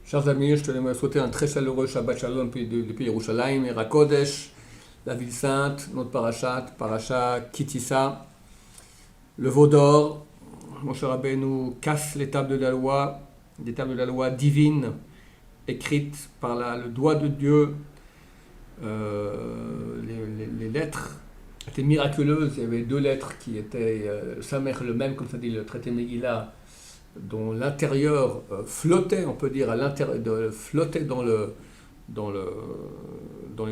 Chers amis, je te souhaiter un très chaleureux Shabbat Shalom depuis Yerushalayim, Ira Kodesh, la ville sainte, notre Parasha Kitissa, le veau d'or. Moshe Rabbeinu casse les tables de la loi, des tables de la loi divines, écrites par le doigt de Dieu. Les lettres étaient miraculeuses. Il y avait deux lettres qui étaient Samer le même, comme ça dit le traité Megillah, dont l'intérieur flottait, on peut dire, flottait dans les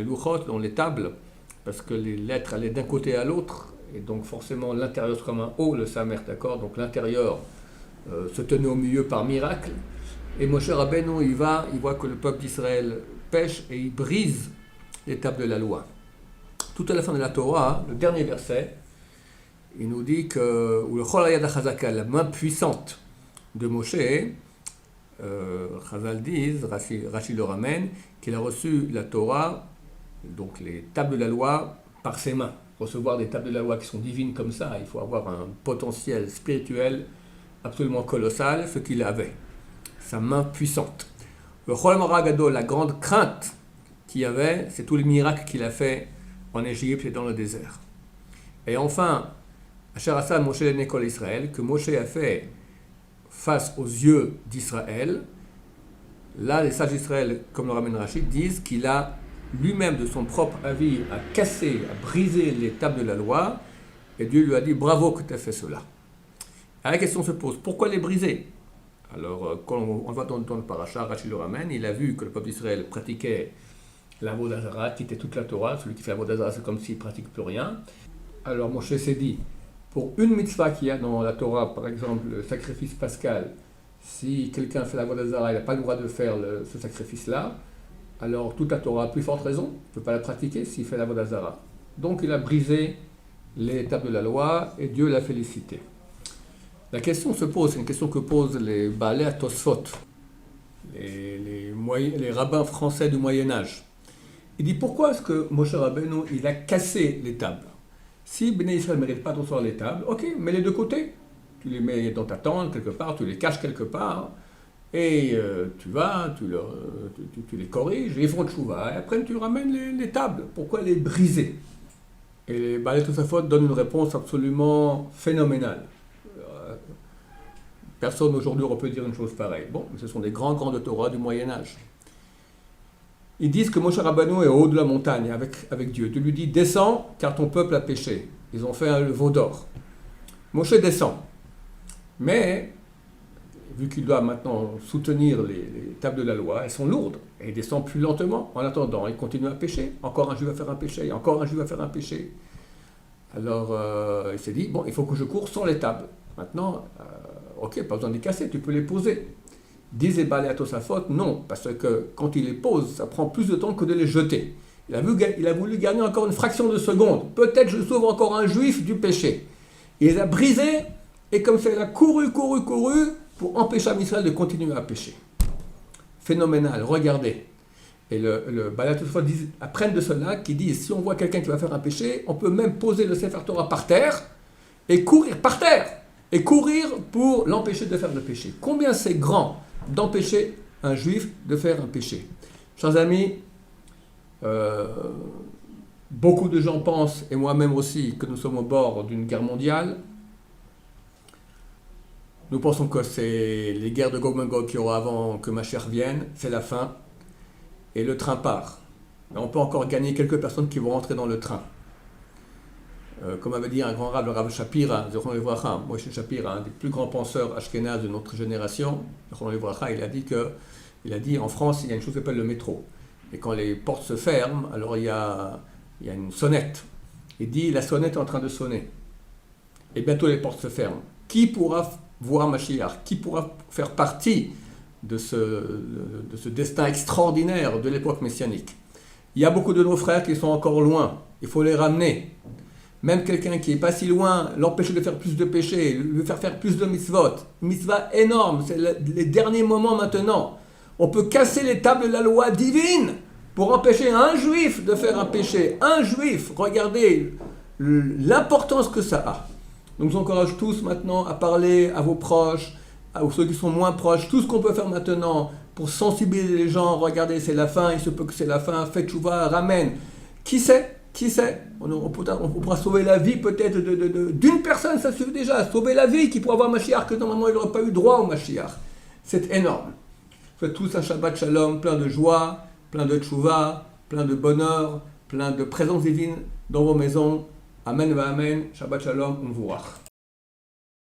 louchot, dans les tables, parce que les lettres allaient d'un côté à l'autre, et donc forcément l'intérieur c'est comme un O, le Samer, d'accord, donc l'intérieur se tenait au milieu par miracle, et Moshe Rabbeinu, il voit que le peuple d'Israël pêche, et il brise les tables de la loi. Tout à la fin de la Torah, le dernier verset, il nous dit que, ou le Chol Hayad HaChazaka, la main puissante de Moshe, Chazal disent, Rashi le ramène, qu'il a reçu la Torah, donc les tables de la loi, par ses mains. Recevoir des tables de la loi qui sont divines comme ça, il faut avoir un potentiel spirituel absolument colossal, ce qu'il avait, sa main puissante. Le Chol Moragado, la grande crainte qu'il y avait, c'est tous les miracles qu'il a fait en Égypte et dans le désert. Et enfin, Asher Asa Moshe l'École Israël, que Moshe a fait face aux yeux d'Israël. Là, les sages d'Israël, comme le ramène Rachid, disent qu'il a lui-même, de son propre avis, a cassé, a brisé les tables de la loi, et Dieu lui a dit « Bravo que tu as fait cela ». La question se pose, pourquoi les briser? Alors, quand on va dans le parasha, Rachid le ramène, il a vu que le peuple d'Israël pratiquait l'Avodah Zarah, quittait toute la Torah. Celui qui fait l'Avodah Zarah, c'est comme s'il ne pratique plus rien. Alors Moshe s'est dit, pour une mitzvah qu'il y a dans la Torah, par exemple le sacrifice pascal, si quelqu'un fait l'Avodah Zarah, il n'a pas le droit de faire ce sacrifice-là, alors toute la Torah a plus forte raison, il ne peut pas la pratiquer s'il fait l'Avodah Zarah. Donc il a brisé les tables de la loi et Dieu l'a félicité. La question se pose, c'est une question que posent les Baalei Tosfot, les rabbins français du Moyen-Âge. Il dit pourquoi est-ce que Moshe Rabbeinu il a cassé les tables? Si Bnei Israël ne mérite pas de recevoir les tables, ok, mets-les de côté. Tu les mets dans ta tente quelque part, tu les caches quelque part, et tu vas, tu les corriges, ils font tchouva, et après tu ramènes les tables. Pourquoi les briser? Et les Baalei Tosafot donnent une réponse absolument phénoménale. Personne aujourd'hui aurait pu dire une chose pareille. Bon, ce sont des grands de Torah du Moyen-Âge. Ils disent que Moshe Rabbeinu est au haut de la montagne avec Dieu. Dieu lui dit « Descends, car ton peuple a péché. » Ils ont fait le veau d'or. Moshe descend. Mais, vu qu'il doit maintenant soutenir les tables de la loi, elles sont lourdes. Et il descend plus lentement. En attendant, il continue à pécher. Encore un juif va faire un péché. Encore un juif va faire un péché. Alors, il s'est dit « Bon, il faut que je cours sans les tables. » Maintenant, ok, pas besoin de les casser, tu peux les poser. Disent les Baalei Tosafot, non, parce que quand il les pose, ça prend plus de temps que de les jeter. Il a voulu gagner encore une fraction de seconde. Peut-être je sauve encore un juif du péché. Il les a brisés, et comme ça, il a couru pour empêcher Israël de continuer à pécher. Phénoménal, regardez. Et le Baalei Tosafot apprennent de cela, qui disent, si on voit quelqu'un qui va faire un péché, on peut même poser le Sefer Torah par terre, et courir par terre, et courir pour l'empêcher de faire le péché. Combien c'est grand d'empêcher un juif de faire un péché. Chers amis, beaucoup de gens pensent, et moi-même aussi, que nous sommes au bord d'une guerre mondiale. Nous pensons que c'est les guerres de Gog Magog qu'il y aura avant que Mashiach vienne, c'est la fin, et le train part. Mais on peut encore gagner quelques personnes qui vont rentrer dans le train. Comme avait dit un grand rave, le Rav Shapira, Moshe Shapira, un des plus grands penseurs ashkénazes de notre génération, il a dit en France, il y a une chose qui s'appelle le métro. Et quand les portes se ferment, alors il y a une sonnette. Il dit, la sonnette est en train de sonner. Et bientôt les portes se ferment. Qui pourra voir Mashiach? Qui pourra faire partie de ce destin extraordinaire de l'époque messianique? Il y a beaucoup de nos frères qui sont encore loin. Il faut les ramener. Même quelqu'un qui n'est pas si loin, l'empêcher de faire plus de péchés, lui faire plus de mitzvot. Mitzvah énorme, c'est les derniers moments maintenant. On peut casser les tables de la loi divine pour empêcher un juif de faire un péché. Un juif, regardez l'importance que ça a. Donc je vous encourage tous maintenant à parler à vos proches, à ceux qui sont moins proches, tout ce qu'on peut faire maintenant pour sensibiliser les gens. Regardez, c'est la fin, il se peut que c'est la fin, faites tchouva, ramène. Qui sait? On pourra sauver la vie peut-être d'une personne, ça suffit déjà. Sauver la vie qui pourra avoir Mashiach, que normalement il n'aurait pas eu droit au Mashiach. C'est énorme. Faites tous un Shabbat Shalom, plein de joie, plein de tchouva, plein de bonheur, plein de présence divine dans vos maisons. Amen va Amen. Shabbat Shalom, on vous rach.